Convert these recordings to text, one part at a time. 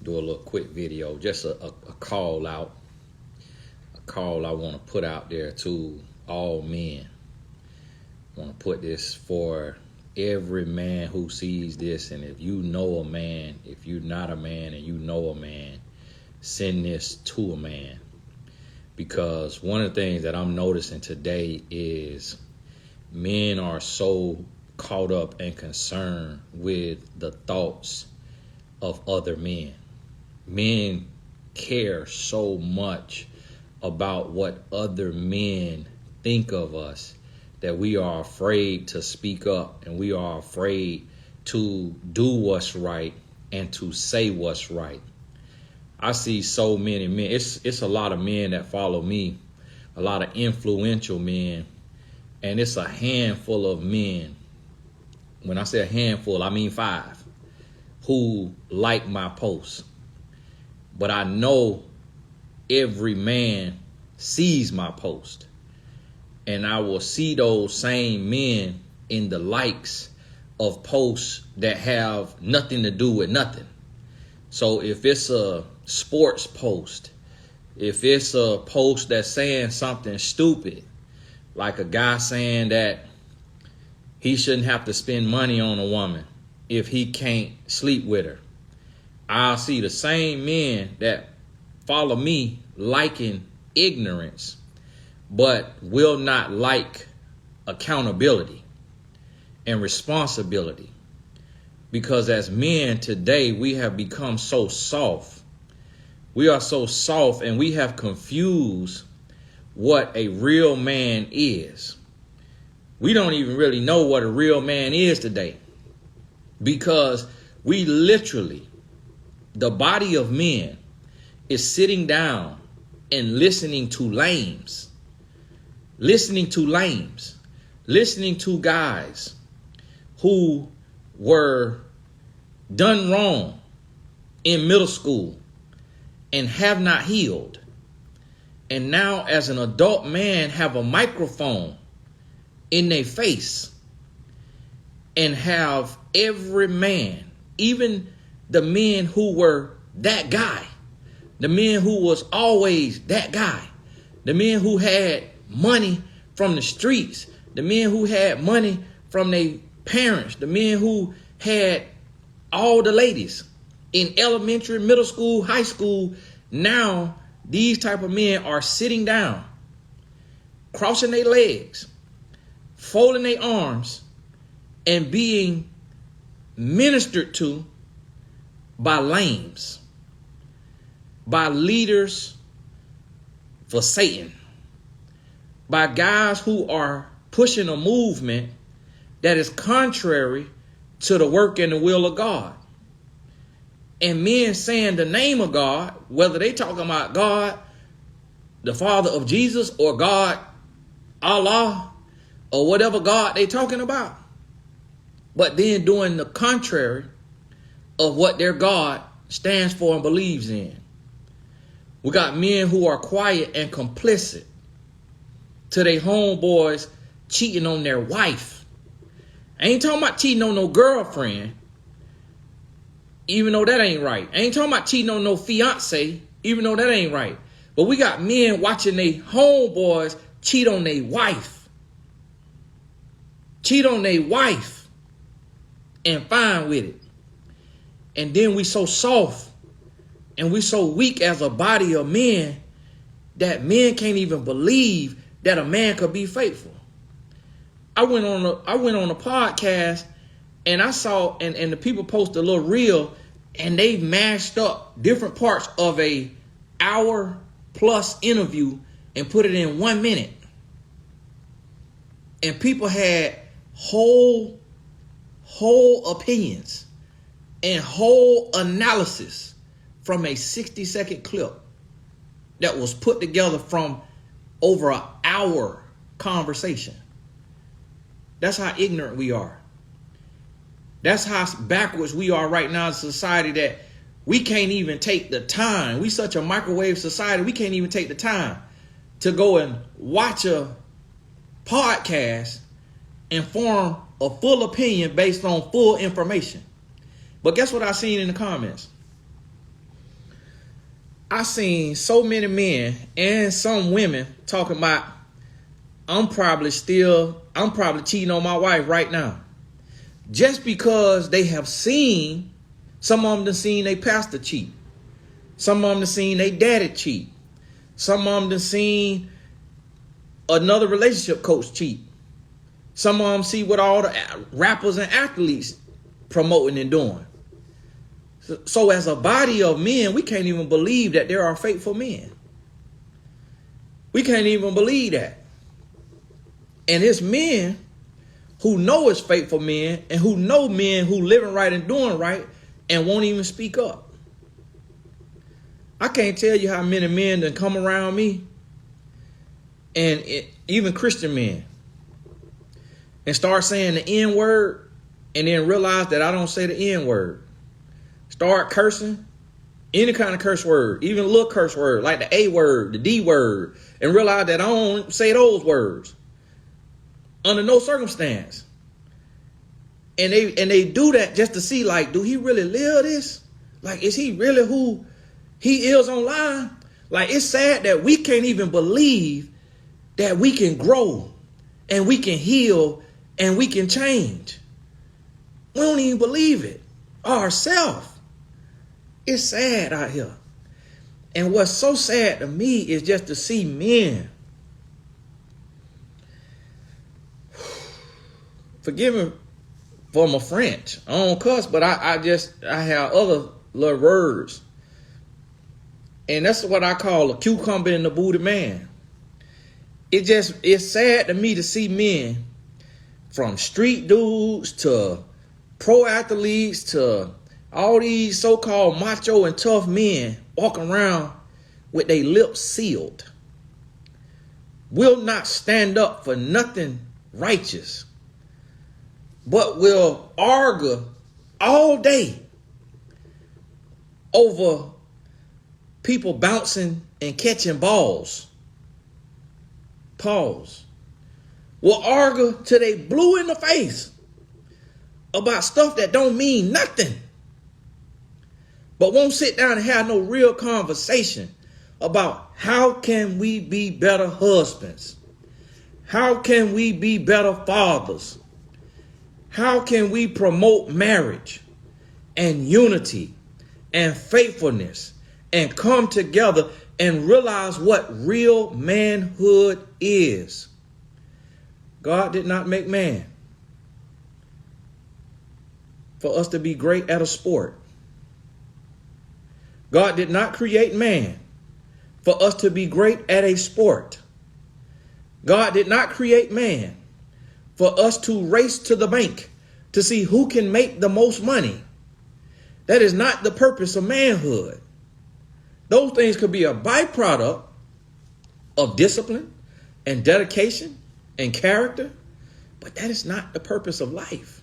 do a little quick video, just a call out. A call I want to put out there to all men. I want to put this for every man who sees this. And if you know a man, if you're not a man and you know a man, send this to a man. Because one of the things that I'm noticing today is men are so caught up and concerned with the thoughts of other men. Men care so much about what other men think of us that we are afraid to speak up, and we are afraid to do what's right and to say what's right. I see so many men. It's a lot of men that follow me, a lot of influential men, and it's a handful of men. When I say a handful, I mean 5 who like my posts. But I know every man sees my post, and I will see those same men in the likes of posts that have nothing to do with nothing. So if it's a sports post, if it's a post that's saying something stupid, like a guy saying that he shouldn't have to spend money on a woman if he can't sleep with her, I'll see the same men that follow me liking ignorance, but will not like accountability and responsibility. Because as men today, we have become so soft. We are so soft, and we have confused what a real man is. We don't even really know what a real man is today, because we literally, the body of men is sitting down and listening to lames, listening to guys who were done wrong in middle school and have not healed. And now as an adult man have a microphone in their face and have every man, even the men who were that guy, the men who was always that guy, the men who had money from the streets, the men who had money from their parents, the men who had all the ladies in elementary, middle school, high school. Now these type of men are sitting down, crossing their legs, folding their arms, and being ministered to by lames, by leaders for Satan, by guys who are pushing a movement that is contrary to the work and the will of God. And men saying the name of God, whether they talking about God, the Father of Jesus, or God, Allah, or whatever God they talking about, but then doing the contrary of what their God stands for and believes in. We got men who are quiet and complicit to their homeboys cheating on their wife. I ain't talking about cheating on no girlfriend, even though that ain't right. I ain't talking about cheating on no fiance, even though that ain't right. But we got men watching their homeboys cheat on their wife. Cheat on their wife and fine with it. And then we so soft and we so weak as a body of men that men can't even believe that a man could be faithful. I went on a podcast and I saw and the people posted a little reel, and they mashed up different parts of a hour plus interview and put it in 1 minute. And people had whole opinions and whole analysis from a 60-second clip that was put together from over an hour conversation. That's how ignorant we are. That's how backwards we are right now in society, that we can't even take the time. We such a microwave society, we can't even take the time to go and watch a podcast and form a full opinion based on full information. But guess what I seen in the comments? I seen so many men and some women talking about, I'm probably cheating on my wife right now. Just because they have seen, some of them done seen their pastor cheat. Some of them done seen their daddy cheat. Some of them done seen another relationship coach cheat. Some of them see what all the rappers and athletes promoting and doing. So as a body of men, we can't even believe that there are faithful men. We can't even believe that. And it's men who know it's faithful men and who know men who living right and doing right and won't even speak up. I can't tell you how many men that come around me, and even Christian men, and start saying the N word and then realize that I don't say the N word. Start cursing, any kind of curse word, even a little curse word like the A word, the D word, and realize that I don't say those words under no circumstance. And they do that just to see, like, do he really live this? Like, is he really who he is online? Like, it's sad that we can't even believe that we can grow and we can heal and we can change. We don't even believe it ourselves. It's sad out here. And what's so sad to me is just to see men. Forgive me for my French. I don't cuss, but I have other little words. And that's what I call a cucumber in the booty man. It's sad to me to see men, from street dudes to pro athletes to all these so-called macho and tough men, walking around with their lips sealed, will not stand up for nothing righteous, but will argue all day over people bouncing and catching balls. Pause. Will argue till they blue in the face about stuff that don't mean nothing, but won't sit down and have no real conversation about how can we be better husbands? How can we be better fathers? How can we promote marriage and unity and faithfulness and come together and realize what real manhood is? God did not make man for us to be great at a sport. God did not create man for us to be great at a sport. God did not create man for us to race to the bank to see who can make the most money. That is not the purpose of manhood. Those things could be a byproduct of discipline and dedication and character, but that is not the purpose of life.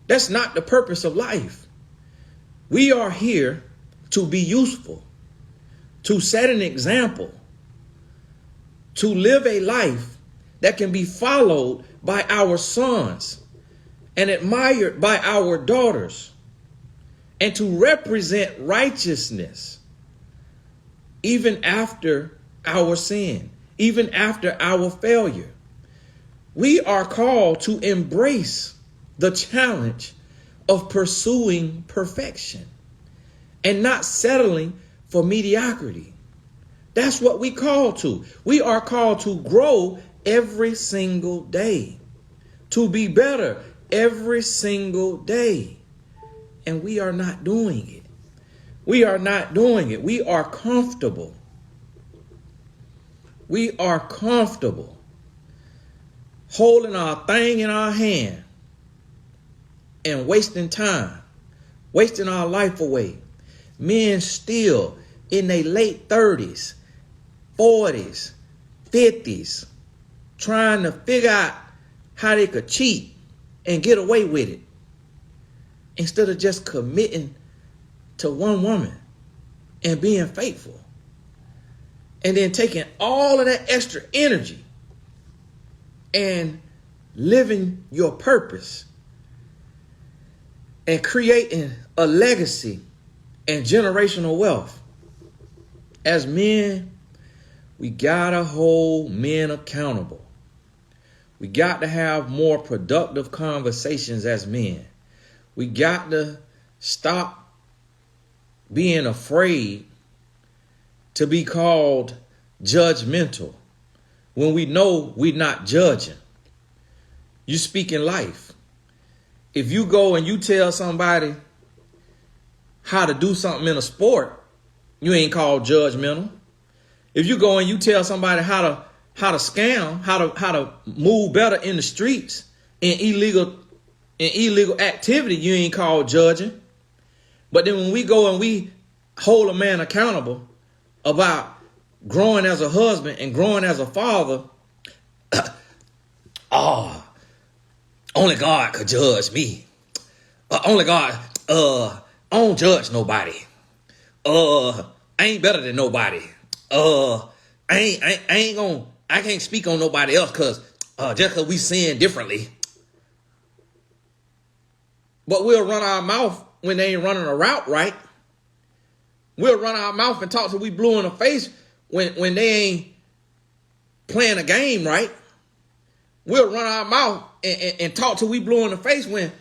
That's not the purpose of life. We are here to be useful, to set an example, to live a life that can be followed by our sons and admired by our daughters, and to represent righteousness even after our sin, even after our failure. We are called to embrace the challenge of pursuing perfection and not settling for mediocrity. That's what we call to. We are called to grow every single day, to be better every single day. And we are not doing it. We are not doing it. We are comfortable. We are comfortable holding our thing in our hand and wasting time, wasting our life away. Men still in their late 30s, 40s, 50s, trying to figure out how they could cheat and get away with it, instead of just committing to one woman and being faithful, and then taking all of that extra energy and living your purpose and creating a legacy and generational wealth. As men, we gotta hold men accountable. We got to have more productive conversations as men. We got to stop being afraid to be called judgmental when we know we're not judging. You speak in life. If you go and you tell somebody how to do something in a sport, you ain't called judgmental. If you go and you tell somebody how to scam, how to move better in the streets in illegal activity, you ain't called judging. But then when we go and we hold a man accountable about growing as a husband and growing as a father, only God could judge me. Only God, I don't judge nobody. I ain't better than nobody. I can't speak on nobody else just cause we sin differently. But we'll run our mouth when they ain't running a route right. We'll run our mouth and talk till we blue in the face when they ain't playing a game right. We'll run our mouth and talk till we blue in the face when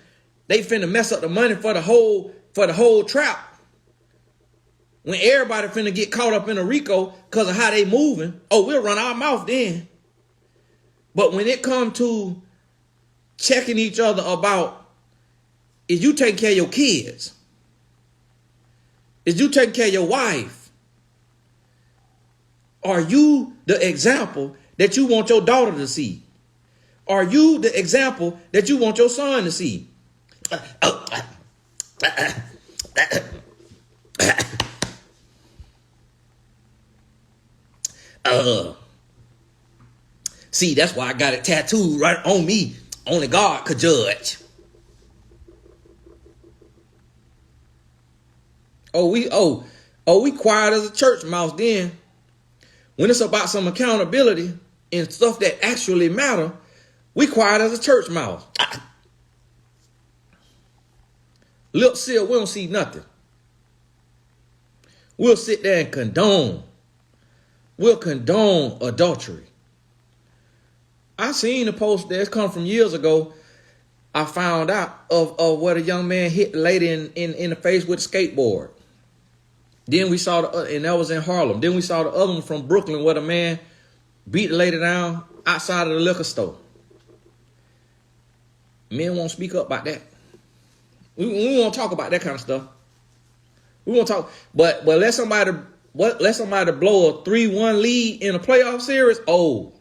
they finna mess up the money for the whole trap. When everybody finna get caught up in a RICO because of how they moving, we'll run our mouth then. But when it comes to checking each other about, is you taking care of your kids? Is you taking care of your wife? Are you the example that you want your daughter to see? Are you the example that you want your son to see? See, that's why I got it tattooed right on me. Only God could judge. We quiet as a church mouse then. When it's about some accountability and stuff that actually matter, we quiet as a church mouse. Lip seal, we don't see nothing. We'll sit there and condone. We'll condone adultery. I seen a post that's come from years ago. I found out of what a young man hit the lady in the face with a skateboard. Then we saw and that was in Harlem. Then we saw the other one from Brooklyn where the man beat the lady down outside of the liquor store. Men won't speak up about that. We won't talk about that kind of stuff. We won't talk, but let somebody blow a 3-1 lead in a playoff series. Oh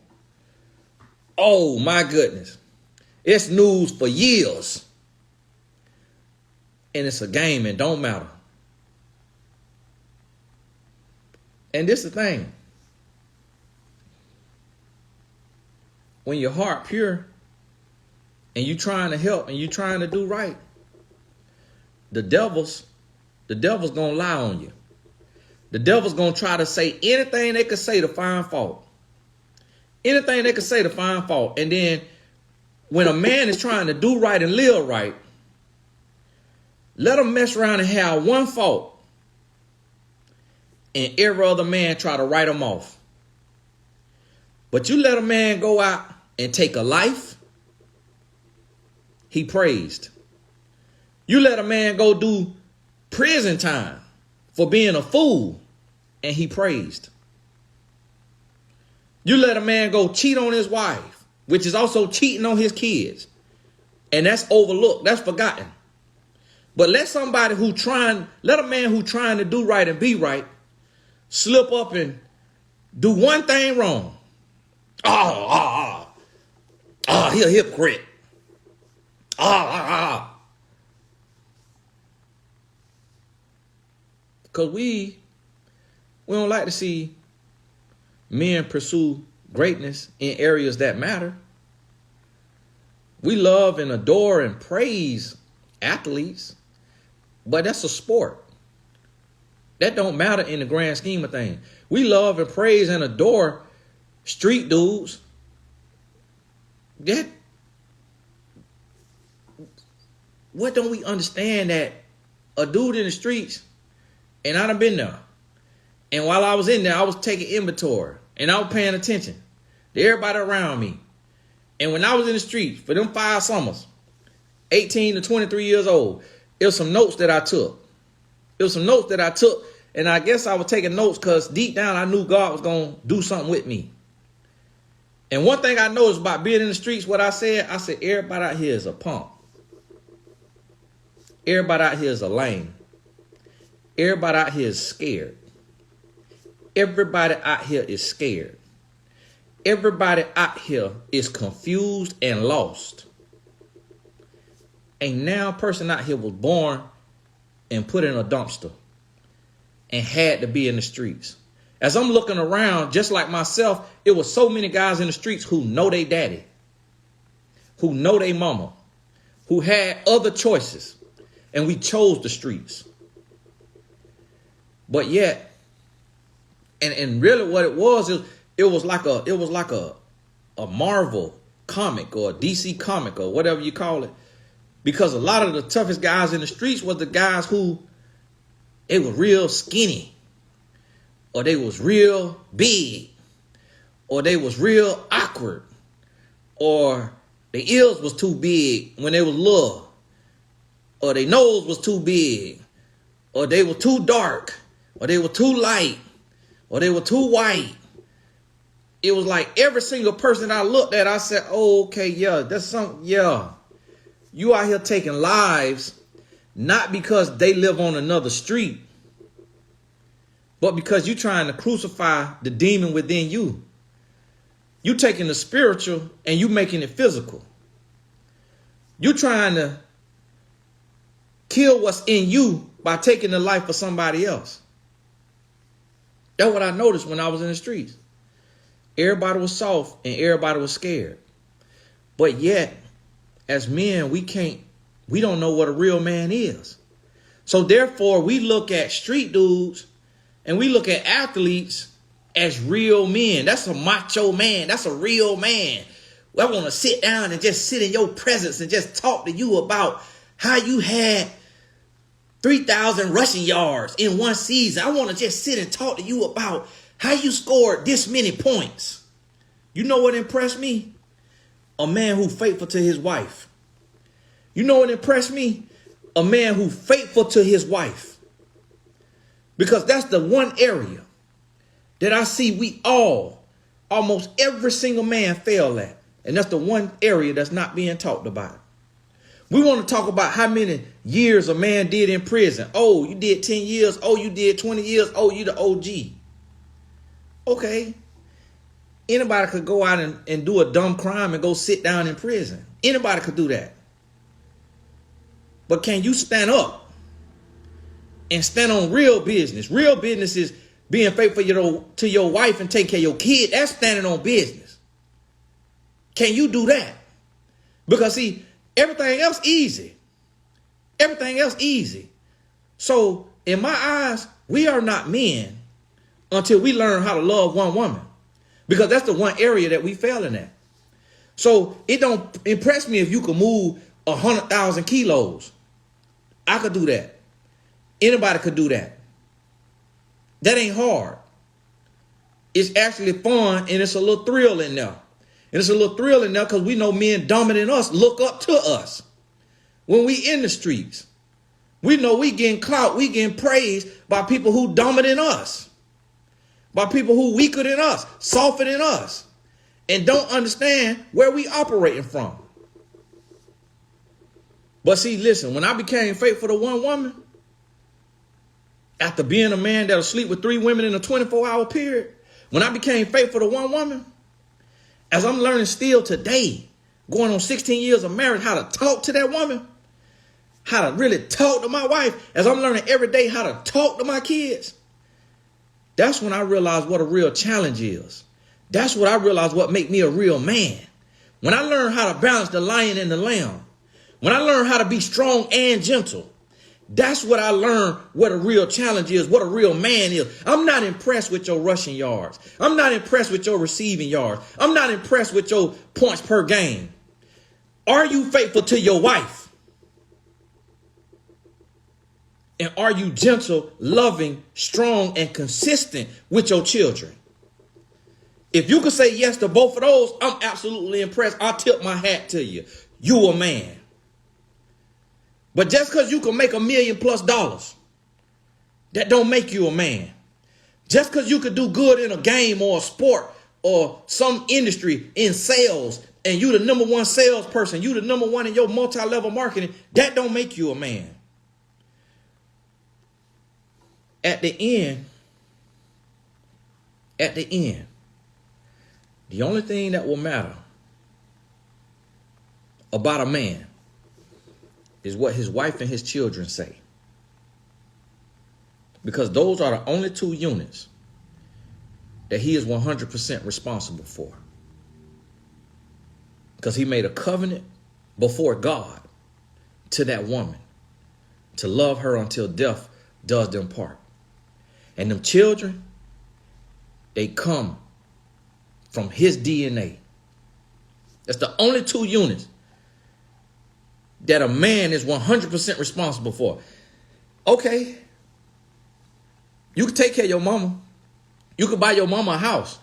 my goodness. It's news for years. And it's a game and don't matter. And this is the thing. When your heart pure and you trying to help and you trying to do right, the devil's gonna lie on you. The devil's gonna try to say anything they could say to find fault. Anything they could say to find fault. And then when a man is trying to do right and live right, let them mess around and have one fault. And every other man try to write them off. But you let a man go out and take a life, he praised. You let a man go do prison time for being a fool, and he praised. You let a man go cheat on his wife, which is also cheating on his kids, and that's overlooked, that's forgotten. But let a man who trying to do right and be right slip up and do one thing wrong. He a hypocrite. Because we don't like to see men pursue greatness in areas that matter. We love and adore and praise athletes, but that's a sport. That don't matter in the grand scheme of things. We love and praise and adore street dudes. What don't we understand that a dude in the streets, and I done been there, And while I was in there, I was taking inventory and I was paying attention to everybody around me. And when I was in the streets for them 5 summers, 18 to 23 years old, it was some notes that I took. And I guess I was taking notes because deep down I knew God was going to do something with me. And one thing I noticed about being in the streets, what I said, everybody out here is a punk. Everybody out here is a lame. Everybody out here is scared. Everybody out here is scared. Everybody out here is confused and lost. A now person out here was born and put in a dumpster and had to be in the streets. As I'm looking around, just like myself, it was so many guys in the streets who know they daddy, who know they mama, who had other choices, and we chose the streets. But yet, and really what it was like a Marvel comic or a DC comic or whatever you call it. Because a lot of the toughest guys in the streets was the guys who, they were real skinny, or they was real big, or they was real awkward, or their ears was too big when they was little, or their nose was too big, or they were too dark, or they were too light, or they were too white. It was like every single person I looked at, I said, oh, okay, yeah, that's something, yeah. You out here taking lives, not because they live on another street, but because you're trying to crucify the demon within you. You taking the spiritual and you making it physical. You're trying to kill what's in you by taking the life of somebody else. That's what I noticed when I was in the streets. Everybody was soft and everybody was scared. But yet, as men, we don't know what a real man is. So therefore, we look at street dudes and we look at athletes as real men. That's a macho man. That's a real man. I want to sit down and just sit in your presence and just talk to you about how you had 3,000 rushing yards in one season. I want to just sit and talk to you about how you scored this many points. You know what impressed me? A man who's faithful to his wife. You know what impressed me? A man who's faithful to his wife. Because that's the one area that I see almost every single man fail at. And that's the one area that's not being talked about. We want to talk about how many years a man did in prison. Oh, you did 10 years. Oh, you did 20 years. Oh, you the OG. Okay. Anybody could go out and do a dumb crime and go sit down in prison. Anybody could do that. But can you stand up and stand on real business? Real business is being faithful to your wife and taking care of your kid. That's standing on business. Can you do that? Because see, everything else easy. Everything else easy. So in my eyes, we are not men until we learn how to love one woman. Because that's the one area that we failing at. So it don't impress me if you can move 100,000 kilos. I could do that. Anybody could do that. That ain't hard. It's actually fun and it's a little thrill in there. And it's a little thrill in there because we know men dumber than us look up to us. When we in the streets, we know we getting clout, we getting praised by people who dumber than us. By people who weaker than us, softer than us, and don't understand where we operating from. But see, listen, when I became faithful to one woman, after being a man that'll sleep with 3 women in a 24-hour period, when I became faithful to one woman, as I'm learning still today, going on 16 years of marriage, how to talk to that woman, how to really talk to my wife, as I'm learning every day how to talk to my kids, that's when I realized what a real challenge is. That's what I realized what make me a real man. When I learned how to balance the lion and the lamb, when I learned how to be strong and gentle, that's what I learned what a real challenge is, what a real man is. I'm not impressed with your rushing yards. I'm not impressed with your receiving yards. I'm not impressed with your points per game. Are you faithful to your wife? And are you gentle, loving, strong, and consistent with your children? If you can say yes to both of those, I'm absolutely impressed. I'll tip my hat to you. You a man. But just because you can make $1 million+ that don't make you a man. Just because you could do good in a game or a sport or some industry in sales, and you the number one salesperson, you the number one in your multi-level marketing, that don't make you a man. At the end, the only thing that will matter about a man is what his wife and his children say. Because those are the only two units that he is 100% responsible for. Because he made a covenant before God to that woman to love her until death does them part. And them children, they come from his DNA. That's the only two units that a man is 100% responsible for. Okay, you can take care of your mama. You can buy your mama a house.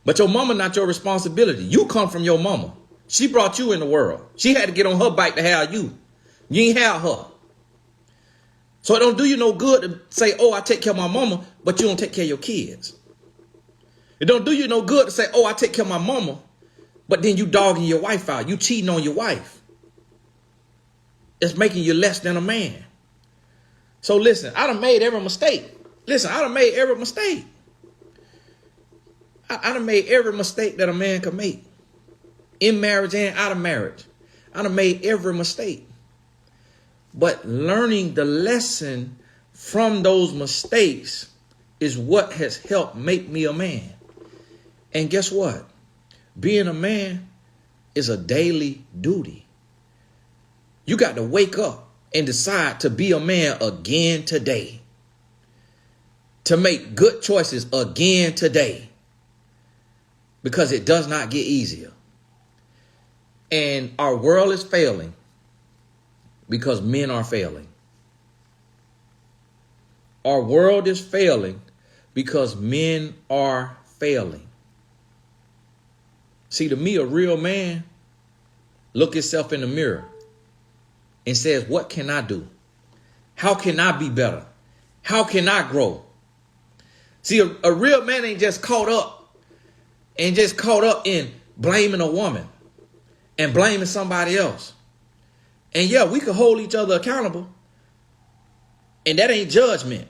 But your mama not your responsibility. You come from your mama. She brought you in the world. She had to get on her bike to have you. You ain't have her. So it don't do you no good to say, oh, I take care of my mama, but you don't take care of your kids. It don't do you no good to say, oh, I take care of my mama, but then you dogging your wife out. You cheating on your wife. It's making you less than a man. So listen, I done made every mistake. I done made every mistake. I done made every mistake that a man could make. In marriage and out of marriage. I done made every mistake. But learning the lesson from those mistakes is what has helped make me a man. And guess what? Being a man is a daily duty. You got to wake up and decide to be a man again today. To make good choices again today. Because it does not get easier. And our world is failing because men are failing. Our world is failing because men are failing. See, to me, a real man look himself in the mirror and says, what can I do? How can I be better? How can I grow? See, a real man ain't just caught up in blaming a woman and blaming somebody else. And yeah, we can hold each other accountable. And that ain't judgment.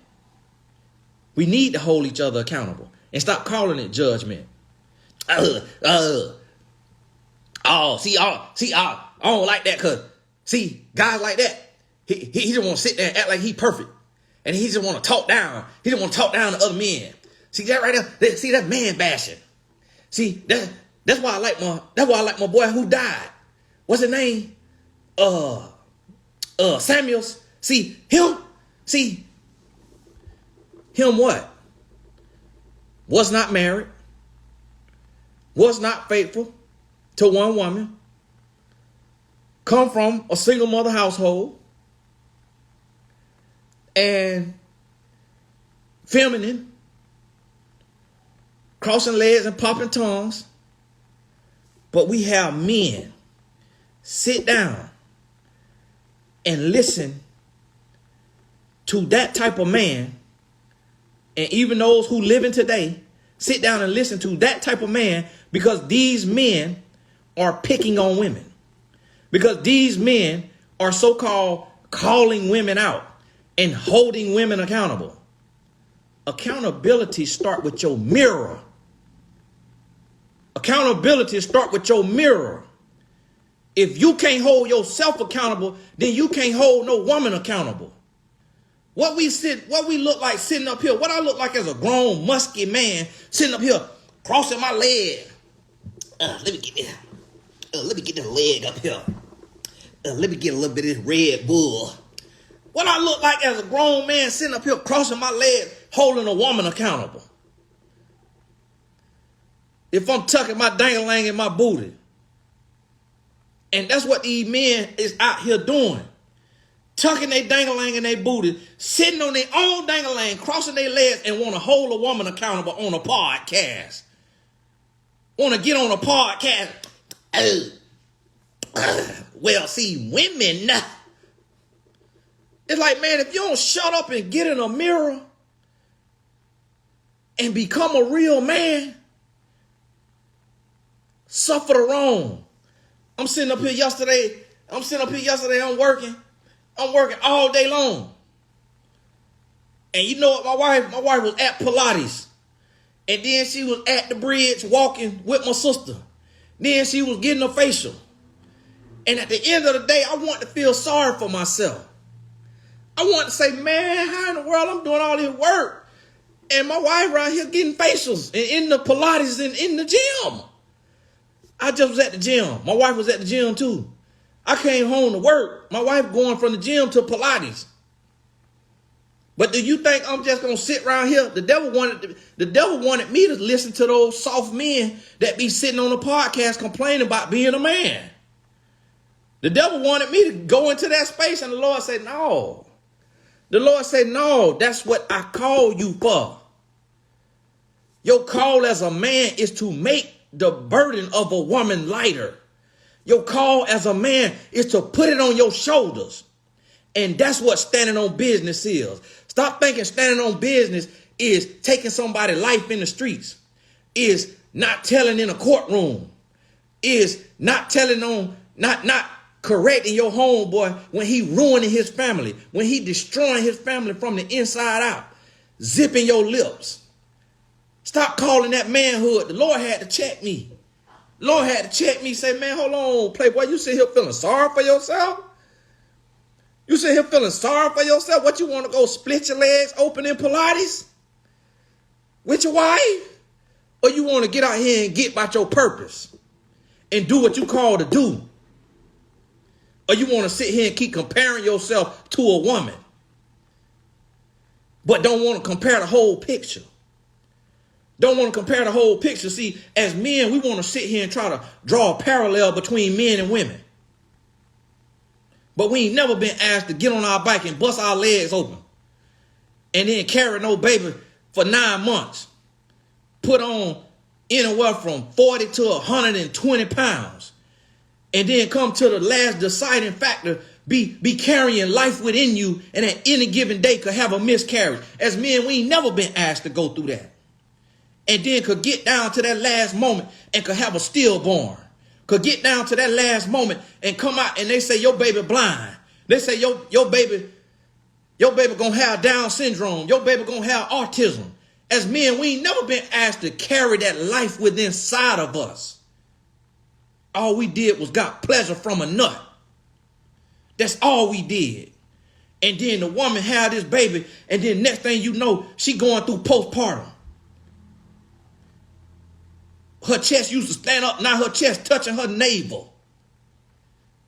We need to hold each other accountable and stop calling it judgment. I don't like that because, see, guys like that, he just want to sit there and act like he perfect. And he just want to talk down. He just want to talk down to other men. See that right there? See, that's man bashing. See, that's why I like my boy who died. What's his name? Samuels. See, him what? Was not married. Was not faithful to one woman. Come from a single mother household. And feminine. Crossing legs and popping tongues. But we have men sit down and listen to that type of man. And even those who live in today, sit down and listen to that type of man because these men are picking on women. Because these men are so-called calling women out and holding women accountable. Accountability start with your mirror. Accountability start with your mirror. If you can't hold yourself accountable, then you can't hold no woman accountable. What we look like sitting up here, what I look like as a grown, musky man sitting up here, crossing my leg. Let me get the leg up here. Let me get a little bit of this Red Bull. What I look like as a grown man sitting up here, crossing my leg, holding a woman accountable. If I'm tucking my dang-a-lang in my booty. And that's what these men is out here doing. tucking their dangalang in their booty, sitting on their own dangalang, crossing their legs, and want to hold a woman accountable on a podcast. Want to get on a podcast. Well, see, women. It's like, man, if you don't shut up and get in a mirror and become a real man, suffer the wrong. I'm sitting up here yesterday. I'm working all day long. And you know what, my wife was at Pilates. And then she was at the bridge walking with my sister. Then she was getting a facial. And at the end of the day, I want to feel sorry for myself. I want to say, man, how in the world I'm doing all this work? And my wife right here getting facials and in the Pilates and in the gym. I just was at the gym. My wife was at the gym too. I came home to work. My wife going from the gym to Pilates. But do you think I'm just going to sit around here? The devil wanted me to listen to those soft men that be sitting on the podcast complaining about being a man. The devil wanted me to go into that space, and the Lord said, no. The Lord said, no, that's what I call you for. Your call as a man is to make the burden of a woman lighter. Your call as a man is to put it on your shoulders. And that's what standing on business is. Stop thinking standing on business is taking somebody's life in the streets, is not telling in a courtroom, is not telling on, not correcting your homeboy when he ruining his family, when he destroying his family from the inside out, zipping your lips. Stop calling that manhood. The Lord had to check me. Lord had to check me, say, man, hold on, playboy, you sit here feeling sorry for yourself? You sit here feeling sorry for yourself? What, you want to go split your legs open in Pilates with your wife? Or you want to get out here and get about your purpose and do what you call to do? Or you want to sit here and keep comparing yourself to a woman, but don't want to compare the whole picture? Don't want to compare the whole picture. See, as men, we want to sit here and try to draw a parallel between men and women. But we ain't never been asked to get on our bike and bust our legs open and then carry no baby for 9 months. Put on anywhere from 40 to 120 pounds. And then come to the last deciding factor, be carrying life within you, and at any given day could have a miscarriage. As men, we ain't never been asked to go through that. And then could get down to that last moment and could have a stillborn. Could get down to that last moment and come out and they say your baby blind. They say your baby gonna have Down syndrome. Your baby gonna have autism. As men, we ain't never been asked to carry that life within inside of us. All we did was got pleasure from a nut. That's all we did. And then the woman had this baby, and then next thing you know, she going through postpartum. Her chest used to stand up, now her chest touching her navel.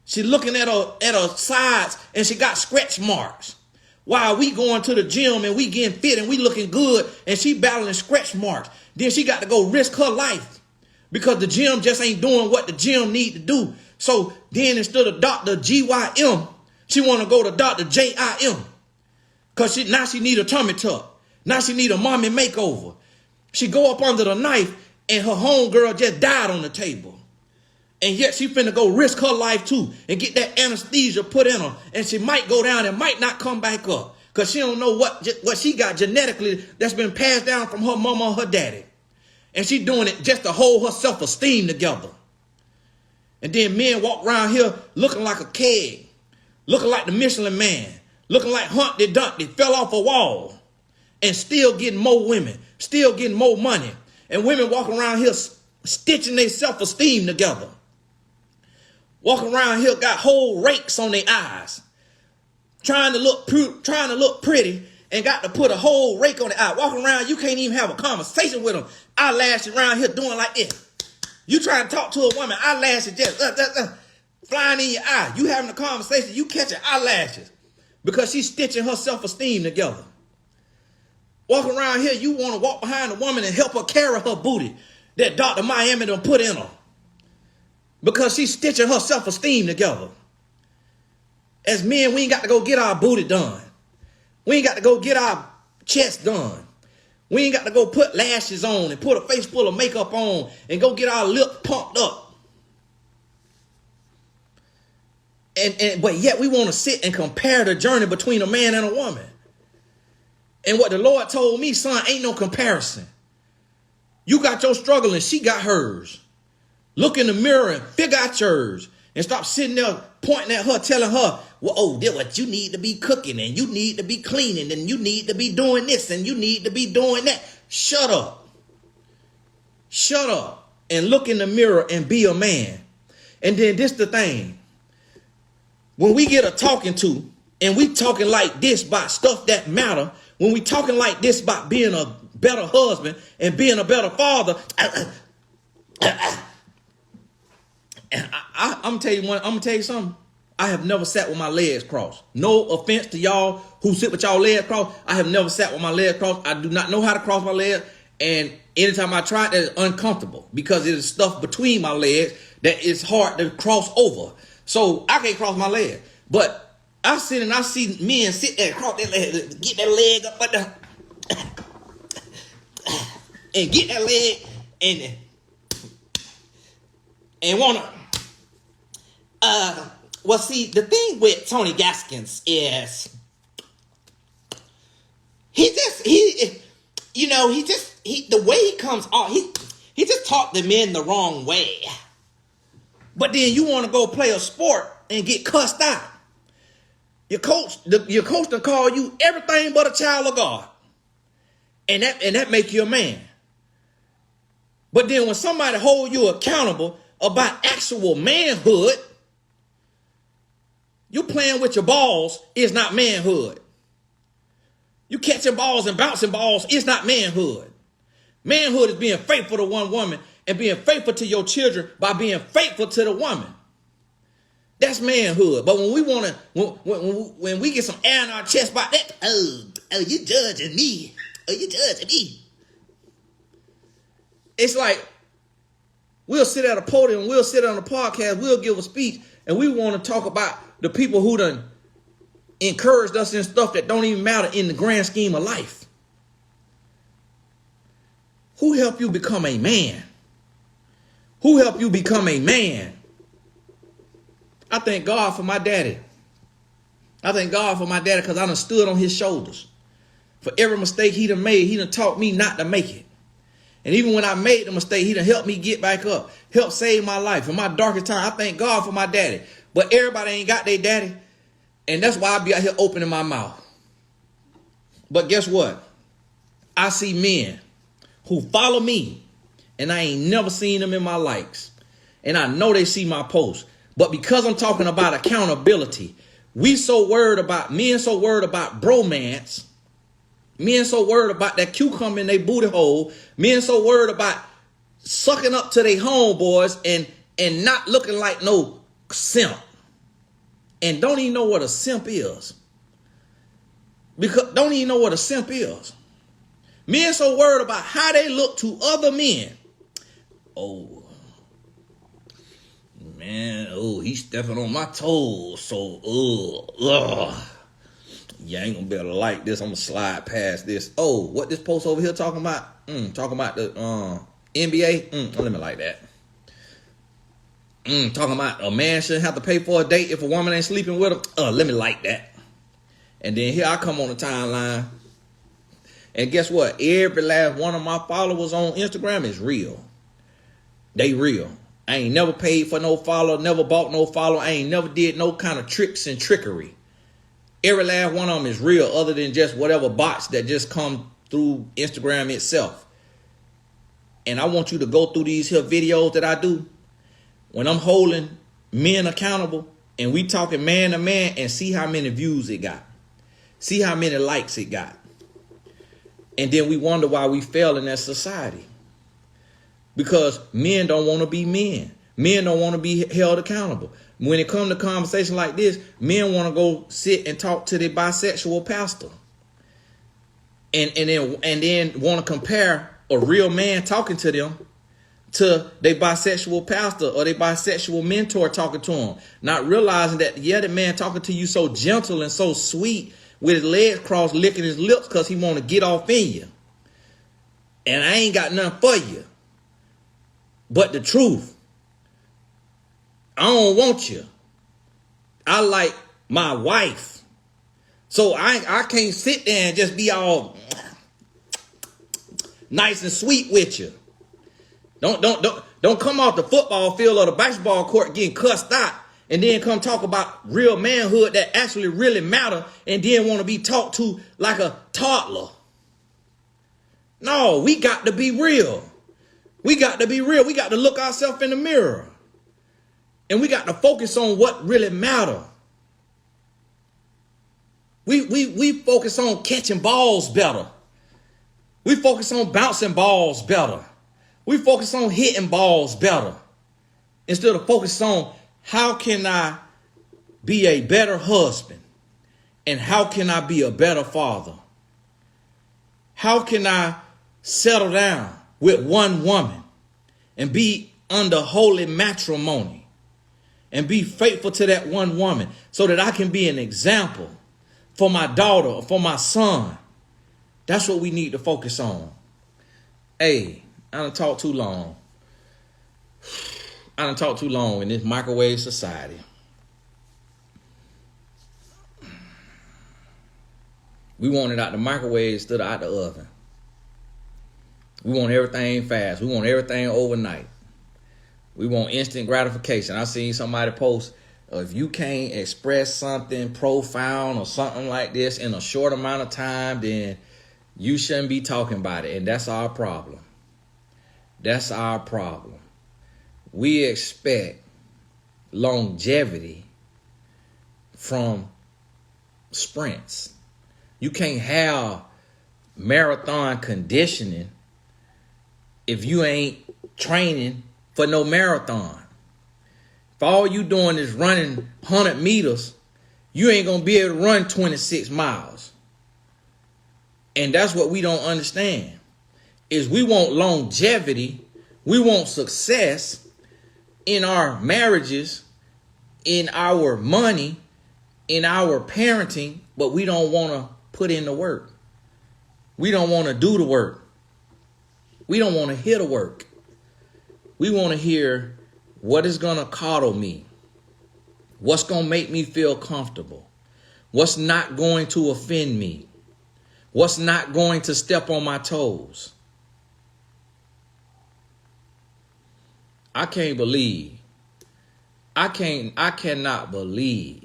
She looking at her sides, and she got scratch marks. While we going to the gym and we getting fit and we looking good, and she battling scratch marks. Then she got to go risk her life because the gym just ain't doing what the gym need to do. So then instead of Dr. GYM, she want to go to Dr. JIM because now she need a tummy tuck. Now she need a mommy makeover. She go up under the knife and her homegirl just died on the table. And yet she finna go risk her life too and get that anesthesia put in her. And she might go down and might not come back up because she don't know what she got genetically that's been passed down from her mama or her daddy. And she doing it just to hold her self-esteem together. And then men walk around here looking like a keg, looking like the Michelin Man, looking like Humpty Dumpty fell off a wall, and still getting more women, still getting more money. And women walking around here stitching their self-esteem together. Walking around here got whole rakes on their eyes, trying to look pretty, and got to put a whole rake on the eye. Walking around, you can't even have a conversation with them. Eyelashes around here doing like this. You trying to talk to a woman, eyelashes just flying in your eye. You having a conversation, you catching eyelashes because she's stitching her self-esteem together. Walking around here, you want to walk behind a woman and help her carry her booty that Dr. Miami done put in her because she's stitching her self-esteem together. As men, we ain't got to go get our booty done. We ain't got to go get our chest done. We ain't got to go put lashes on and put a face full of makeup on and go get our lip pumped up. But yet we want to sit and compare the journey between a man and a woman. And what the Lord told me, son, ain't no comparison. You got your struggle and she got hers. Look in the mirror and figure out yours. And stop sitting there pointing at her, telling her, well, oh, that's what you need to be cooking and you need to be cleaning and you need to be doing this and you need to be doing that. Shut up. Shut up and look in the mirror and be a man. And then this the thing. When we get a talking to and we talking like this about stuff that matter, when we talking like this about being a better husband and being a better father, I'm gonna tell you something. I have never sat with my legs crossed. No offense to y'all who sit with y'all legs crossed. I have never sat with my legs crossed. I do not know how to cross my legs. And anytime I try, that is uncomfortable because it is stuff between my legs that is hard to cross over. So I can't cross my leg. But I sit and I see men sit there, cross their leg, get that leg up and get that leg and wanna well, see, the thing with Tony Gaskins is the way he comes off, he just taught the men the wrong way. But then you want to go play a sport and get cussed out. Your coach to call you everything but a child of God. And that make you a man. But then when somebody hold you accountable about actual manhood, you playing with your balls is not manhood. You catching balls and bouncing balls is not manhood. Manhood is being faithful to one woman and being faithful to your children by being faithful to the woman. That's manhood. But when we want to, when we get some air in our chest about that, oh, you judging me. Oh, you judging me. It's like we'll sit at a podium, we'll sit on a podcast, we'll give a speech, and we want to talk about the people who done encouraged us in stuff that don't even matter in the grand scheme of life. Who helped you become a man? Who helped you become a man? I thank God for my daddy. I thank God for my daddy because I done stood on his shoulders. For every mistake he done made, he done taught me not to make it. And even when I made the mistake, he done helped me get back up, helped save my life. In my darkest time, I thank God for my daddy. But everybody ain't got their daddy. And that's why I be out here opening my mouth. But guess what? I see men who follow me, and I ain't never seen them in my likes. And I know they see my posts. But because I'm talking about accountability, men so worried about bromance, men so worried about that cucumber in their booty hole, men so worried about sucking up to their homeboys and not looking like no simp. And don't even know what a simp is. Because don't even know what a simp is. Men so worried about how they look to other men. Oh, man, he's stepping on my toes. So, you ain't gonna be able to like this. I'm gonna slide past this. Oh, what this post over here talking about? Talking about the NBA? Let me like that. Talking about a man shouldn't have to pay for a date if a woman ain't sleeping with him. Let me like that. And then here I come on the timeline. And guess what? Every last one of my followers on Instagram is real. They real. I ain't never paid for no follow, never bought no follow. I ain't never did no kind of tricks and trickery. Every last one of them is real, other than just whatever bots that just come through Instagram itself. And I want you to go through these here videos that I do when I'm holding men accountable and we talking man to man and see how many views it got. See how many likes it got. And then we wonder why we fail in that society. Because men don't want to be men. Men don't want to be held accountable. When it comes to conversation like this, men want to go sit and talk to their bisexual pastor. And then want to compare a real man talking to them to their bisexual pastor or their bisexual mentor talking to them, not realizing that, yeah, the man talking to you so gentle and so sweet with his legs crossed, licking his lips because he want to get off in you. And I ain't got nothing for you but the truth. I don't want you. I like my wife. So I can't sit there and just be all nice and sweet with you. Don't come off the football field or the basketball court getting cussed out and then come talk about real manhood that actually really matter and then want to be talked to like a toddler. No, we got to be real. We got to be real. We got to look ourselves in the mirror. And we got to focus on what really matter. We focus on catching balls better. We focus on bouncing balls better. We focus on hitting balls better. Instead of focus on how can I be a better husband? And how can I be a better father? How can I settle down with one woman and be under holy matrimony and be faithful to that one woman so that I can be an example for my daughter or for my son? That's what we need to focus on. Hey, I done talked too long. I done talked too long in this microwave society. We want it out the microwave instead of out the oven. We want everything fast. We want everything overnight. We want instant gratification. I seen somebody post, if you can't express something profound or something like this in a short amount of time, then you shouldn't be talking about it. And that's our problem. That's our problem. We expect longevity from sprints. You can't have marathon conditioning if you ain't training for no marathon. If all you doing is running 100 meters, you ain't going to be able to run 26 miles. And that's what we don't understand. Is we want longevity, we want success in our marriages, in our money, in our parenting, but we don't want to put in the work. We don't want to do the work. We don't want to hear the work. We want to hear what is going to coddle me, what's going to make me feel comfortable, what's not going to offend me, what's not going to step on my toes. I cannot believe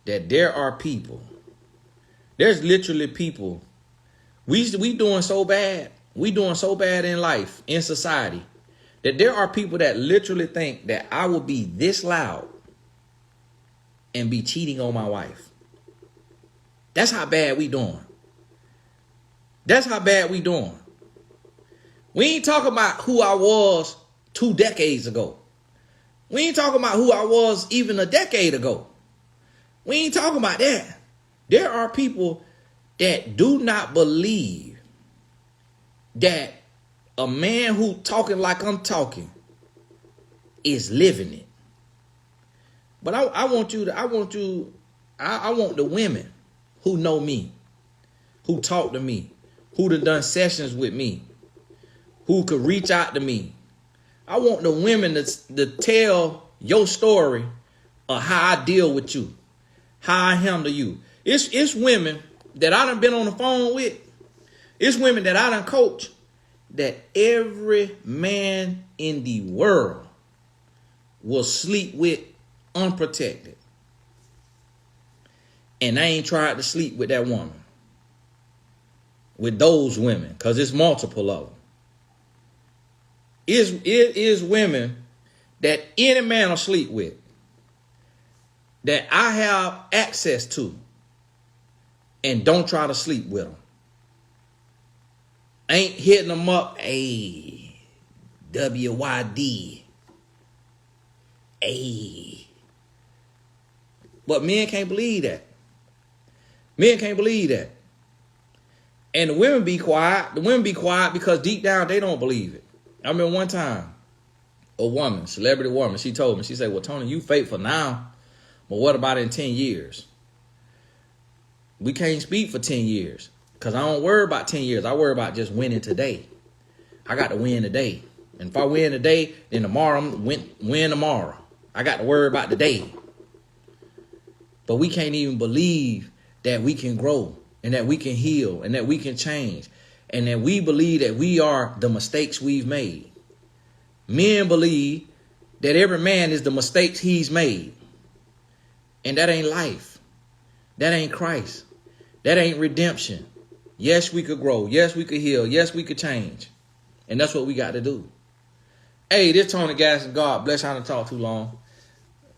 that there are people, there's literally people, we doing so bad in life, in society, that there are people that literally think that I will be this loud and be cheating on my wife. That's how bad we doing. That's how bad we doing. We ain't talking about who I was 2 decades ago. We ain't talking about who I was even a decade ago. We ain't talking about that. There are people that do not believe that a man who talking like I'm talking is living it. But I want the women who know me, who talk to me, who done sessions with me, who could reach out to me. I want the women to tell your story of how I deal with you, how I handle you. It's women that I done been on the phone with. It's women that I done coach that every man in the world will sleep with unprotected. And I ain't tried to sleep with that woman. With those women, because it's multiple of them. It is women that any man will sleep with, that I have access to, and don't try to sleep with them. Ain't hitting them up, a WYD, a. But men can't believe that. Men can't believe that. And the women be quiet. The women be quiet because deep down they don't believe it. I remember one time, a woman, celebrity woman, she told me, she said, well, Tony, you faithful now, but what about in 10 years? We can't speak for 10 years because I don't worry about 10 years. I worry about just winning today. I got to win today. And if I win today, then tomorrow I'm win tomorrow. I got to worry about today. But we can't even believe that we can grow and that we can heal and that we can change and that we believe that we are the mistakes we've made. Men believe that every man is the mistakes he's made. And that ain't life. That ain't Christ. That ain't redemption. Yes, we could grow. Yes, we could heal. Yes, we could change. And that's what we got to do. Hey, this Tony Gasson. God bless you. I didn't talk too long.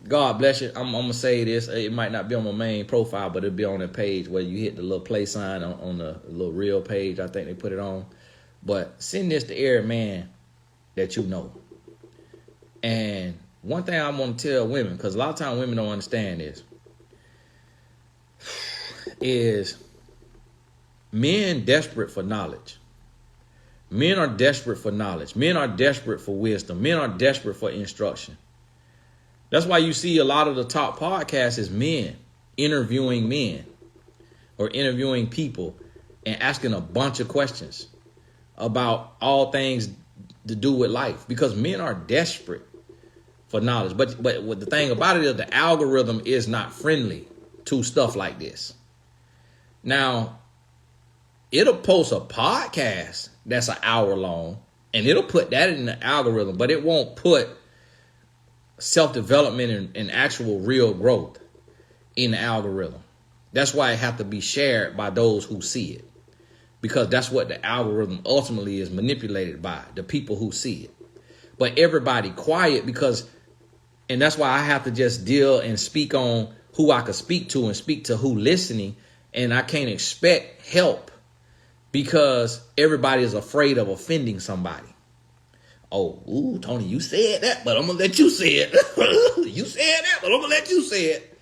God bless you. I'm going to say this. It might not be on my main profile, but it'll be on the page where you hit the little play sign on the little reel page. I think they put it on. But send this to every man that you know. And one thing I want to tell women, because a lot of times women don't understand this, is men desperate for knowledge. Men are desperate for knowledge. Men are desperate for wisdom. Men are desperate for instruction. That's why you see a lot of the top podcasts is men interviewing men or interviewing people and asking a bunch of questions about all things to do with life, because men are desperate for knowledge. But what the thing about it is the algorithm is not friendly to stuff like this. Now, it'll post a podcast that's an hour long and it'll put that in the algorithm, but it won't put self-development and actual real growth in the algorithm. That's why it has to be shared by those who see it, because that's what the algorithm ultimately is manipulated by, the people who see it. But everybody quiet and that's why I have to just deal and speak on who I could speak to and speak to who listening. And I can't expect help because everybody is afraid of offending somebody. Oh, ooh, Tony, you said that, but I'm going to let you say it. You said that, but I'm going to let you say it.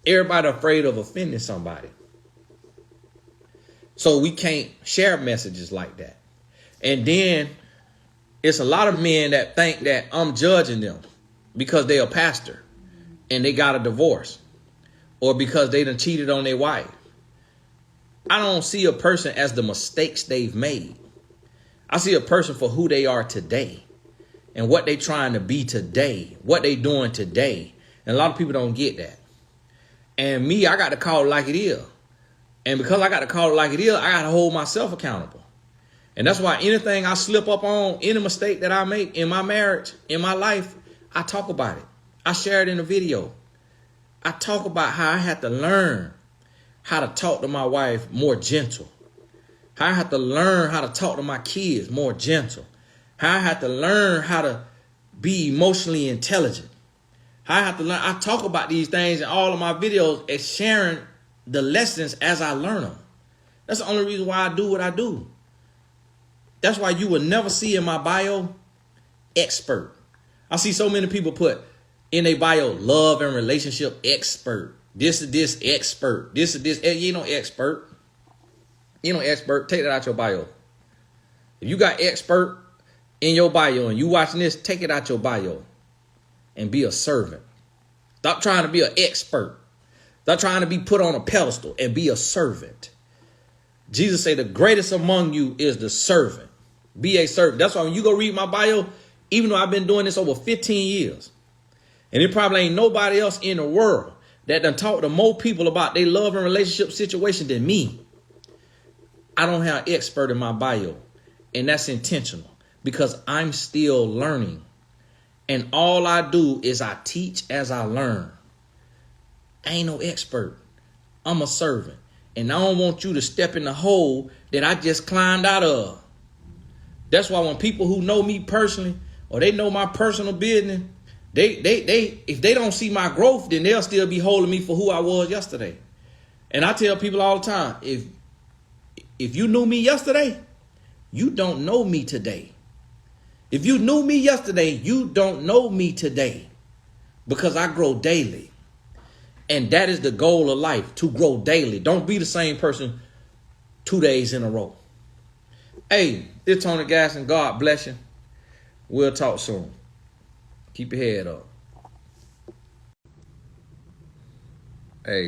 Everybody afraid of offending somebody. So we can't share messages like that. And then it's a lot of men that think that I'm judging them because they're a pastor and they got a divorce or because they done cheated on their wife. I don't see a person as the mistakes they've made. I see a person for who they are today and what they trying to be today, what they doing today. And a lot of people don't get that. And me, I got to call it like it is. And because I got to call it like it is, I got to hold myself accountable. And that's why anything I slip up on, any mistake that I make in my marriage, in my life, I talk about it. I share it in a video. I talk about how I had to learn how to talk to my wife more gentle. How I have to learn how to talk to my kids more gentle. How I have to learn how to be emotionally intelligent. How I have to learn. I talk about these things in all of my videos and sharing the lessons as I learn them. That's the only reason why I do what I do. That's why you will never see in my bio, expert. I see so many people put in their bio, love and relationship expert. This is this expert. This is this. You know, expert. You know, expert. Take that out your bio. If you got expert in your bio and you watching this, take it out your bio and be a servant. Stop trying to be an expert. Stop trying to be put on a pedestal and be a servant. Jesus said the greatest among you is the servant. Be a servant. That's why when you go read my bio, even though I've been doing this over 15 years, and it probably ain't nobody else in the world that done talk to more people about their love and relationship situation than me. I don't have expert in my bio, and that's intentional because I'm still learning. And all I do is I teach as I learn. I ain't no expert. I'm a servant. And I don't want you to step in the hole that I just climbed out of. That's why when people who know me personally or they know my personal business, they if they don't see my growth, then they'll still be holding me for who I was yesterday. And I tell people all the time, if you knew me yesterday, you don't know me today. If you knew me yesterday, you don't know me today, because I grow daily. And that is the goal of life, to grow daily. Don't be the same person 2 days in a row. Hey, it's Tony Gasson. God bless you. We'll talk soon. Keep your head up.